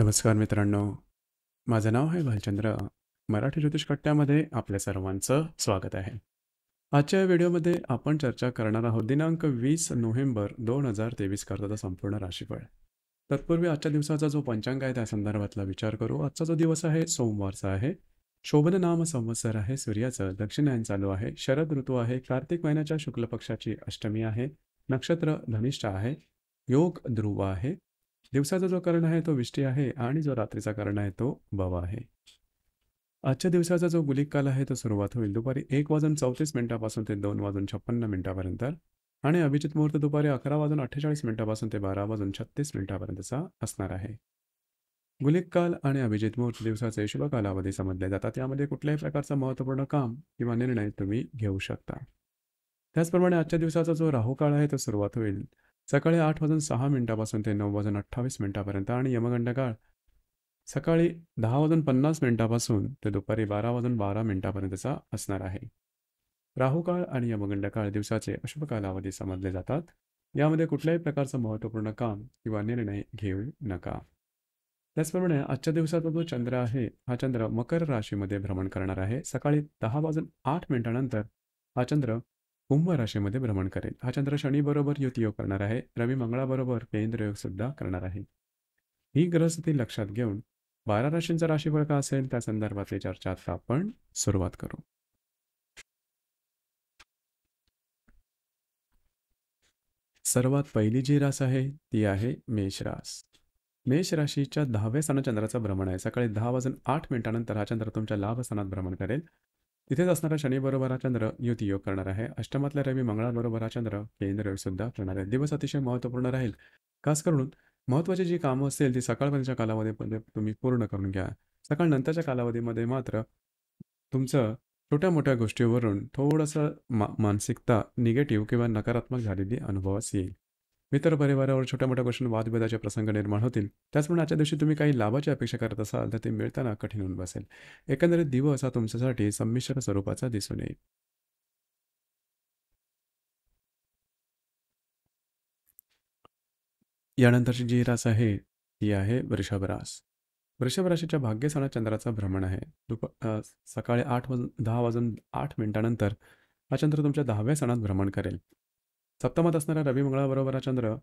नमस्कार मित्रांनो, माझं नाव आहे भालचंद्र. मराठी ज्योतिष कट्ट्यामध्ये आपल्या सर्वांचं स्वागत आहे. आजच्या या व्हिडिओमध्ये आपण चर्चा करणार आहोत दिनांक 20 नोव्हेंबर 2023 करताचा संपूर्ण राशीफळ. तत्पूर्वी आजच्या दिवसाचा जो पंचांग आहे त्या संदर्भातला विचार करू. आजचा जो दिवस आहे सोमवारचा आहे. शोभन नाम संवत्सर आहे. सूर्याचं दक्षिणायन चालू आहे. शरद ऋतू आहे. कार्तिक महिन्याच्या शुक्ल पक्षाची अष्टमी आहे. नक्षत्र धनिष्ठ आहे. योग ध्रुव आहे. दिवसाचा जो कर्ण आहे तो विष्टी आहे आणि जो रात्रीचा कर्ण आहे तो भव आहे. आजच्या दिवसाचा जो गुलिक काल आहे तो सुरुवात होईल दुपारी 1:34 पासून ते 2:56 आणि अभिजित मुहूर्त दुपारी 11:48 पासून ते 12:36 पर्यंतचा असणार आहे. गुलिक काल आणि अभिजित मुहूर्त दिवसाचे शुभ कालावधी समजले जातात. यामध्ये कुठल्याही प्रकारचा महत्त्वपूर्ण काम किंवा निर्णय तुम्ही घेऊ शकता. त्याचप्रमाणे आजच्या दिवसाचा जो राहू काळ आहे तो सुरुवात होईल सकाळी 8:06 पासून ते 9:28 पर्यंत आणि यमगंड काळ सकाळी 10:50 पासून ते दुपारी 12:12 पर्यंतचा असणार आहे. राहू काळ आणि यमगंड काळ दिवसाचे अशुभ कालावधी समजले जातात. यामध्ये कुठल्याही प्रकारचं महत्त्वपूर्ण काम किंवा निर्णय घेऊ नका. त्याचप्रमाणे आजच्या दिवसाचा जो चंद्र आहे हा चंद्र मकर राशीमध्ये भ्रमण करणार आहे. सकाळी 10:08 नंतर हा चंद्र कुंभ राशीमध्ये भ्रमण करेल. हा चंद्र शनी बरोबर युती योग करणार आहे. रवी मंगळाबरोबर केंद्र योग सुद्धा करणार आहे. ही ग्रहस्थिती लक्षात घेऊन 12 राशींचा राशीफळ का असेल त्या संदर्भातली चर्चा आता आपण सुरुवात करू. सर्वात पहिली जी रास आहे ती आहे मेष रास. मेष राशीच्या 10व्या स्थानात चंद्राचं भ्रमण आहे. सकाळी 10:08 नंतर हा चंद्र तुमच्या लाभ स्थानात भ्रमण करेल. तिथेच असणारा शनी बरोबर हा चंद्र युती योग करणार आहे. अष्टमातल्या रवी मंगळाबरोबर हा चंद्र केंद्र योग सुद्धा करणार आहे. दिवस अतिशय महत्त्वपूर्ण राहील. खास करून महत्त्वाची जी कामं असतील ती सकाळपर्यंतच्या कालावधीमध्ये तुम्ही पूर्ण करून घ्या. सकाळ नंतरच्या कालावधीमध्ये मात्र तुमचं छोट्या मोठ्या गोष्टीवरून थोडंसं मानसिकता निगेटिव्ह किंवा नकारात्मक झालेली अनुभवास येईल. मित्रपरिवारावर छोट्या मोठ्या गोष्टींना वादविवादाचे प्रसंग निर्माण होतील. त्याचप्रमाणे आजच्या दिवशी तुम्ही काही लाभाची अपेक्षा करत असाल तर ते मिळताना कठीण होऊन बसेल. एकंदरीत दिवस हा तुमच्यासाठी संमिश्र स्वरूपाचा दिसून येईल. यानंतरची जी रास आहे ती आहे वृषभ रास. वृषभ राशीच्या भाग्यस्थानात चंद्राचा भ्रमण आहे. सकाळी 10:08 नंतर हा चंद्र तुमच्या 10व्या स्थानात भ्रमण करेल. सप्तमात असणारा रवी मंगळाबरोबर हा चंद्र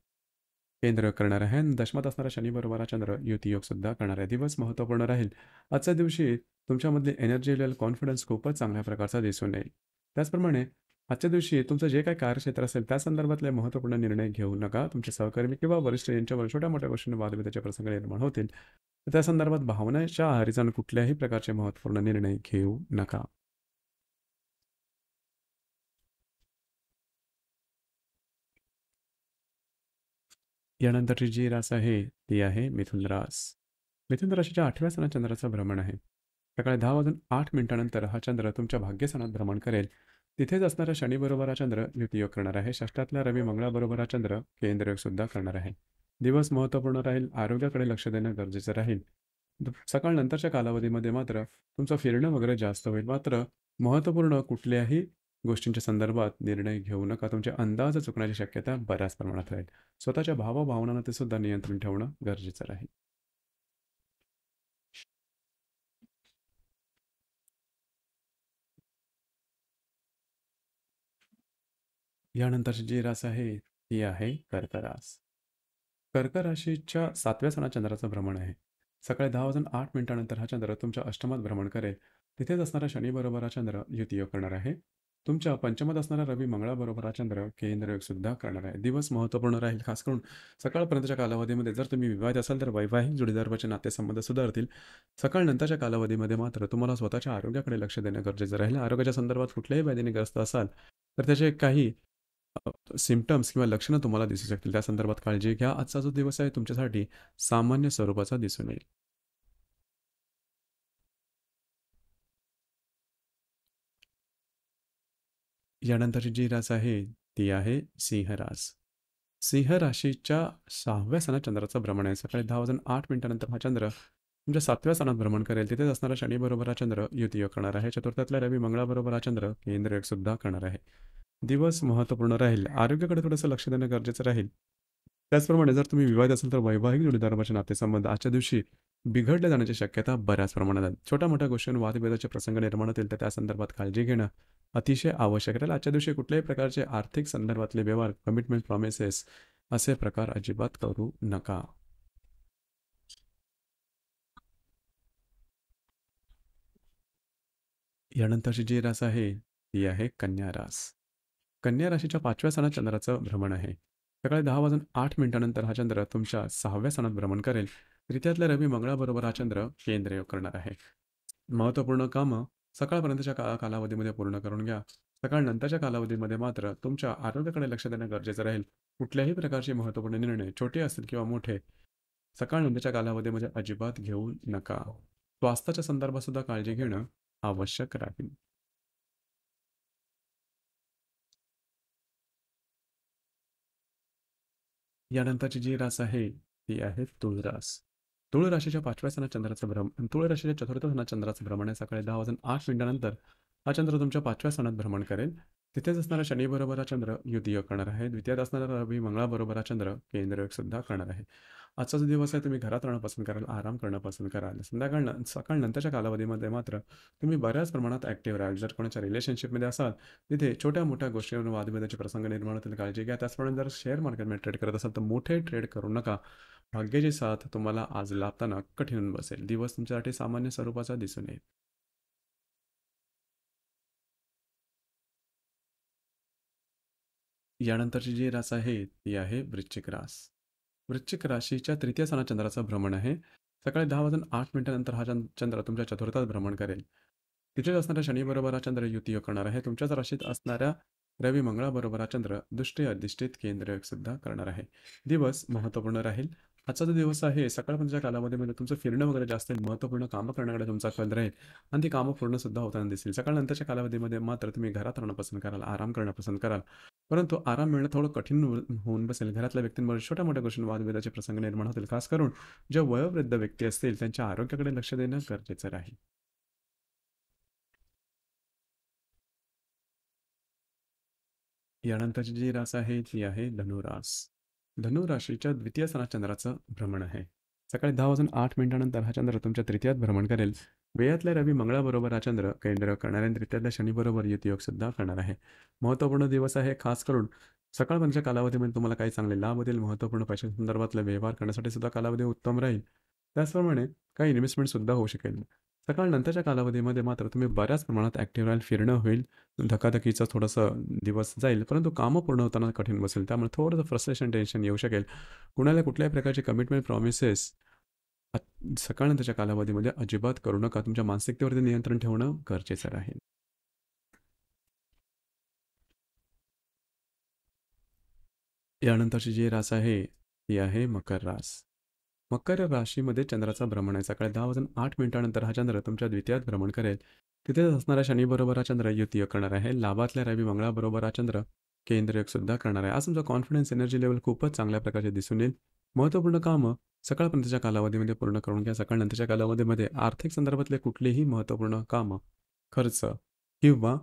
केंद्र करणार आहे आणि दशमात असणारा शनी बरोबर हा चंद्र युती योग सुद्धा करणार आहे. दिवस महत्त्वपूर्ण राहील. आजच्या दिवशी तुमच्यामधली एनर्जी लेवल कॉन्फिडन्स खूपच चांगल्या प्रकारचा दिसून येईल. त्याचप्रमाणे आजच्या दिवशी तुमचं जे काही कार्यक्षेत्र असेल त्या संदर्भातले महत्त्वपूर्ण निर्णय घेऊ नका. तुमचे सहकर्मी किंवा वरिष्ठ यांच्यावर छोट्या मोठ्या गोष्टींना वादविवादाचे प्रसंग निर्माण होतील. त्या संदर्भात भावनेच्या आहारी जाऊन कुठल्याही प्रकारचे महत्त्वपूर्ण निर्णय घेऊ नका. यानंतरची जी रास आहे ती आहे मिथुन रास. मिथुन राशीच्या 8व्या स्थानात चंद्राचं भ्रमण आहे. सकाळी 10:08 नंतर हा चंद्र तुमच्या भाग्यस्थानात भ्रमण करेल. तिथेच असणारा शनी बरोबर हा चंद्र युती योग करणार आहे. षष्ठातल्या रवी मंगळाबरोबर हा चंद्र केंद्र योग सुद्धा करणार आहे. दिवस महत्त्वपूर्ण राहील. आरोग्याकडे लक्ष देणं गरजेचं राहील. सकाळ नंतरच्या कालावधीमध्ये मात्र तुमचं फिरणं वगैरे जास्त होईल. मात्र महत्त्वपूर्ण कुठल्याही गोष्टींच्या संदर्भात निर्णय घेऊ नका. तुमचे अंदाज चुकण्याची शक्यता बऱ्याच प्रमाणात राहील. स्वतःच्या भावभावनांना ते सुद्धा नियंत्रण ठेवणं गरजेचं राहील. यानंतरची जी रास आहे ती आहे कर्क रास. कर्क राशीच्या 7व्या स्थानात चंद्राचं भ्रमण आहे. सकाळी 10:08 नंतर हा चंद्र तुमच्या अष्टमात भ्रमण करेल. तिथेच असणारा शनी बरोबर हा चंद्र युती योग करणार आहे. तुमच्या पंचमात असणारा रवी मंगळाबरोबर हा चंद्र केंद्र योग सुद्धा करणार आहे. दिवस महत्त्वपूर्ण राहील. खास करून सकाळपर्यंतच्या कालावधीमध्ये जर तुम्ही विवाहित असाल तर वैवाहिक जोडीदाराचे नातेसंबंध सुधारतील. सकाळ नंतरच्या कालावधीमध्ये मात्र तुम्हाला स्वतःच्या आरोग्याकडे लक्ष देणं गरजेचं राहील. आरोग्याच्या संदर्भात कुठल्याही व्याधीने ग्रस्त असाल तर त्याचे काही सिम्पटम्स किंवा लक्षणं तुम्हाला दिसू शकतील. त्या संदर्भात काळजी घ्या. आजचा जो दिवस आहे तुमच्यासाठी सामान्य स्वरूपाचा दिसून येईल. यानंतरची जी रास आहे ती आहे सिंह रास. सिंह राशीच्या 6व्या स्थानात चंद्राचं भ्रमण आहे. सकाळी 10:08 नंतर हा चंद्र तुमच्या 7व्या स्थानात भ्रमण करेल. तिथेच असणारा शनी बरोबर हा चंद्र युती योग करणार आहे. चतुर्थातल्या रवी मंगळाबरोबर हा चंद्र केंद्र योग सुद्धा करणार आहे. दिवस महत्त्वपूर्ण राहील. आरोग्याकडे थोडंसं लक्ष देणं गरजेचं राहील. त्याचप्रमाणे जर तुम्ही विवाहित असाल तर वैवाहिक जोडीदाराचे नातेसंबंध आजच्या दिवशी बिघडल्या जाण्याची शक्यता बऱ्याच प्रमाणात आहे. छोट्या-मोठ्या गोष्टींवर वादविवादाचे प्रसंग निर्माण होतील, तर त्या संदर्भात काळजी घेणं अतिशय आवश्यक राहील. आजच्या दिवशी कुठल्याही प्रकारचे आर्थिक संदर्भातले व्यवहार, कमिटमेंट, प्रॉमिसेस असे प्रकार अजिबात करू नका. यानंतरची जी रास आहे, ती आहे कन्या रास. कन्या राशीच्या 5व्या स्थानात चंद्राचं भ्रमण आहे. सकाळी 10:08 हा चंद्र तुमच्या 6व्या स्थानात भ्रमण करेल. तृतीयातल्या रवी मंगळाबरोबर हा चंद्र केंद्रयोग करणार आहे. महत्त्वपूर्ण कामं सकाळपर्यंतच्या कालावधीमध्ये पूर्ण करून घ्या. सकाळनंतरच्या कालावधीमध्ये मात्र तुमच्या आरोग्याकडे लक्ष देणं गरजेचं राहील. कुठल्याही प्रकारचे महत्त्वपूर्ण निर्णय, छोटे असतील किंवा मोठे, सकाळनंतरच्या कालावधीमध्ये अजिबात घेऊ नका. स्वास्थ्याच्या संदर्भात सुद्धा काळजी घेणं आवश्यक राहील. यानंतरची जी रास आहे, ती आहे तुळ रास. तुळ राशीच्या 5व्या स्थानात चंद्राचं तुळ राशीच्या 4थ्या स्थानात चंद्राचं भ्रमण आहे. सकाळी 10:08 हा चंद्र तुमच्या 5व्या स्थानात भ्रमण करेल. तिथेच असणारा शनीबरोबर हा चंद्र युतियोग करणार आहे. द्वितीयात असणारा रवी मंगळाबरोबर हा चंद्र केंद्रयोग सुद्धा करणार आहे. आजचा जो दिवस आहे तुम्ही घरात राहणं पसंत कराल, आराम करणं पसंत कराल. सकाळ नंतरच्या कालावधीमध्ये मात्र तुम्ही बऱ्याच प्रमाणात ॲक्टिव्ह राहाल. जर कोणाच्या रिलेशनशिपमध्ये असाल, तिथे छोट्या-मोठ्या गोष्टींवरून वादविवादाचे प्रसंग निर्माण होतील, काळजी घ्या. त्याचप्रमाणे जर शेअर मार्केटमध्ये ट्रेड करत असाल, तर मोठे ट्रेड करू नका. भाग्याची साथ तुम्हाला आज लाभताना कठीण होऊन बसेल. दिवस तुमच्यासाठी सामान्य स्वरूपाचा दिसून येईल. यानंतरची जी रास आहे, ती आहे वृश्चिक रास. वृश्चिक राशीच्या 3य स्थानात चंद्राचं भ्रमण आहे. सकाळी 10:08 नंतर हा चंद्र तुमच्या 4थात भ्रमण करेल. तिथेच असणाऱ्या शनीबरोबर हा चंद्र युतियोग करणार आहे. तुमच्याच राशीत असणाऱ्या रवी मंगळाबरोबर हा चंद्र दृष्टी अधिष्ठित केंद्रयोग सुद्धा करणार आहे. दिवस महत्त्वपूर्ण राहील. आजचा जो दिवस आहे, सकाळपर्यंतच्या कालावधीमध्ये तुमचं फिरणं वगैरे जास्त आहे. महत्त्वपूर्ण कामं करण्याकडे तुमचा कल राहील आणि ती कामं पूर्ण सुद्धा होताना दिसतील. सकाळनंतरच्या कालावधीमध्ये मात्र तुम्ही घरात राहणं पसंत कराल, आराम करणं पसंत कराल. परंतु आराम मिळणं थोडं कठीण होऊन बसेल. घरातल्या व्यक्तींबरोबर छोट्या-मोठ्या गोष्टींवर वादविवादाचे प्रसंग निर्माण होतील. खास करून ज्या वयोवृद्ध व्यक्ती असतील, त्यांच्या आरोग्याकडे लक्ष देणं गरजेचं राहील. यानंतरची जी रास आहे, ती आहे धनुरास. धनुराशीच्या 2य स्थानात चंद्राचं भ्रमण आहे. सकाळी 10:08 नंतर हा चंद्र तुमच्या 3यात भ्रमण करेल. व्ययातल्या रवी मंगळाबरोबर हा चंद्र केंद्र करणार आहे आणि 3यातल्या शनीबरोबर युतियोग सुद्धा करणार आहे. महत्त्वपूर्ण दिवस आहे. खास करून सकाळपर्यंतच्या कालावधीमध्ये तुम्हाला काही चांगले लाभ होतील. महत्त्वपूर्ण पैशाच्या संदर्भातले व्यवहार करण्यासाठी सुद्धा कालावधी उत्तम राहील. त्याचप्रमाणे काही इन्व्हेस्टमेंट सुद्धा होऊ शकेल. सकाळनंतरच्या कालावधीमध्ये मात्र तुम्ही बऱ्याच प्रमाणात ॲक्टिव्ह राहाल. फिरणं होईल. धकाधकीचा थोडंसं दिवस जाईल, परंतु कामं पूर्ण होताना कठीण बसेल. त्यामुळे थोडंसं फ्रस्ट्रेशन, टेन्शन येऊ शकेल. कुणाला कुठल्याही प्रकारचे कमिटमेंट, प्रॉमिसेस सकाळनंतरच्या कालावधीमध्ये अजिबात करू नका. तुमच्या मानसिकतेवरती नियंत्रण ठेवणं गरजेचं राहील. यानंतरची जी रास आहे, ती आहे मकर रास. मकर राशीमध्ये चंद्राचा भ्रमण आहे. सकाळी 10:08 नंतर हा चंद्र तुमच्या 2यात भ्रमण करेल. तिथेच असणाऱ्या शनीबरोबर हा चंद्र युतियोग करणार आहे. लाभातल्या रवी मंगळाबरोबर हा चंद्र केंद्रयोग सुद्धा करणार आहे. आज तुमचा कॉन्फिडन्स, एनर्जी लेव्हल खूपच चांगल्या प्रकारे दिसून येईल. महत्त्वपूर्ण कामं सकाळपर्यंतच्या कालावधीमध्ये पूर्ण करून घ्या. सकाळनंतरच्या कालावधीमध्ये आर्थिक संदर्भातले कुठलेही महत्त्वपूर्ण कामं, खर्च किंवा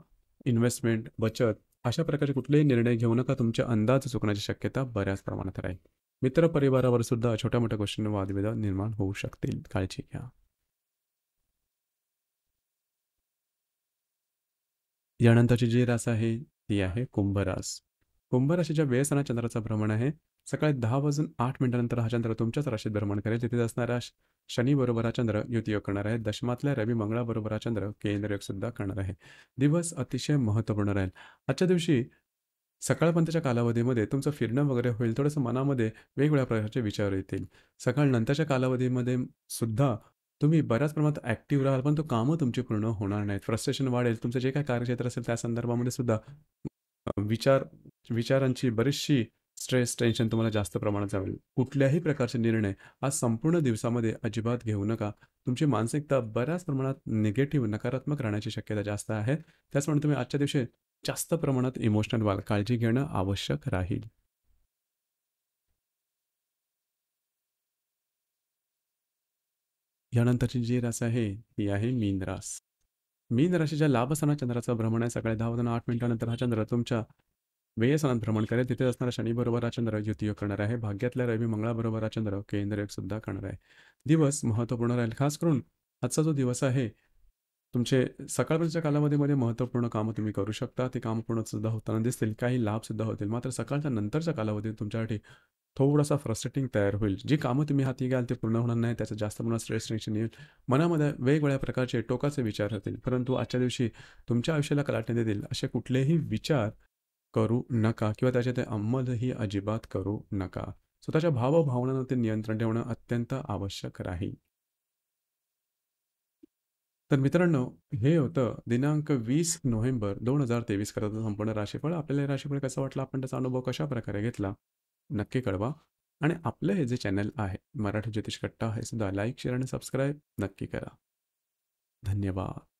इन्व्हेस्टमेंट, बचत अशा प्रकारचे कुठलेही निर्णय घेऊ नका. तुमचे अंदाज चुकण्याची शक्यता बऱ्याच प्रमाणात राहील. मित्रपरिवारावर सुद्धा छोट्या-मोठ्या गोष्टींवर वादविवाद निर्माण होऊ शकतील. काळजी घ्या. यानंतरची जी रास आहे, ती आहे कुंभ रास. कुंभ राशीच्या व्ययस्थानात चंद्राचं भ्रमण आहे. सकाळी 10:08 नंतर हा चंद्र तुमच्याच राशीत भ्रमण करेल. तिथे असणाऱ्या शनीबरोबर हा चंद्र युतियोग करणार आहे. दशमातल्या रवी मंगळाबरोबर हा चंद्र केंद्रयोग सुद्धा करणार आहे. दिवस अतिशय महत्त्वपूर्ण राहील. आजच्या दिवशी सकाळपर्यंतच्या कालावधीमध्ये तुमचं फिरणं वगैरे होईल. थोडंसं मनामध्ये वेगवेगळ्या प्रकारचे विचार येतील. सकाळनंतरच्या कालावधीमध्ये सुद्धा तुम्ही बऱ्याच प्रमाणात ॲक्टिव्ह राहाल, पण तो कामं तुमची पूर्ण होणार नाहीत. फ्रस्ट्रेशन वाढेल. तुमचं जे काही कार्यक्षेत्र असेल त्या संदर्भामध्ये सुद्धा विचार विचारांची बरीचशी स्ट्रेस, टेन्शन तुम्हाला जास्त प्रमाणात जाईल. कुठल्याही प्रकारचे निर्णय आज संपूर्ण दिवसामध्ये अजिबात घेऊ नका. तुमची मानसिकता बऱ्याच प्रमाणात निगेटिव्ह, नकारात्मक राहण्याची शक्यता जास्त आहे. त्याचप्रमाणे तुम्ही आजच्या दिवशी जास्त प्रमाणात इमोशनल व्हाल. काळजी घेणं आवश्यक राहील. यानंतरची जी रास आहे, ती आहे मीन रास. मीन राशीच्या लाभ स्थानात चंद्राचं भ्रमण आहे. सकाळी 10:08 नंतर हा चंद्र तुमच्या व्ययस्थानात भ्रमण करेल. तिथे असणारा शनीबरोबर हा चंद्र युतियोग करणार आहे. भाग्यातल्या रवी मंगळाबरोबर हा चंद्र केंद्रयोगसुद्धा करणार आहे. दिवस महत्त्वपूर्ण राहील. खास करून आजचा जो दिवस आहे, तुमचे सकाळपर्यंतच्या कालावधीमध्ये महत्त्वपूर्ण कामं तुम्ही करू शकता. ते कामं पूर्णसुद्धा होताना दिसतील. काही लाभसुद्धा होतील. मात्र सकाळच्या नंतरच्या कालावधीत तुमच्यासाठी थोडासा फ्रस्ट्रेटिंग तयार होईल. जी कामं तुम्ही हाती घ्याल ते पूर्ण होणार नाही. त्याचा जास्त प्रमाणात स्ट्रेस, टेन्शन येईल. मनामध्ये वेगवेगळ्या प्रकारचे टोकाचे विचार राहतील. परंतु आजच्या दिवशी तुमच्या आयुष्याला कलाटणी देतील असे कुठलेही विचार करू नका किंवा त्याचे ते अंमलही अजिबात करू नका. स्वतःच्या भावभावनांवर ते नियंत्रण ठेवणं अत्यंत आवश्यक राहील. तर मित्रांनो, हे होतं दिनांक 20 नोव्हेंबर 2023 करता संपूर्ण राशीफळ. आपल्याला हे राशीफळ कसं वाटलं, आपण त्याचा अनुभव कशाप्रकारे घेतला, नक्की कळवा. आणि आपलं हे जे चॅनल आहे, मराठी ज्योतिष कट्टा, हे सुद्धा लाईक, शेअर आणि सबस्क्राईब नक्की करा. धन्यवाद.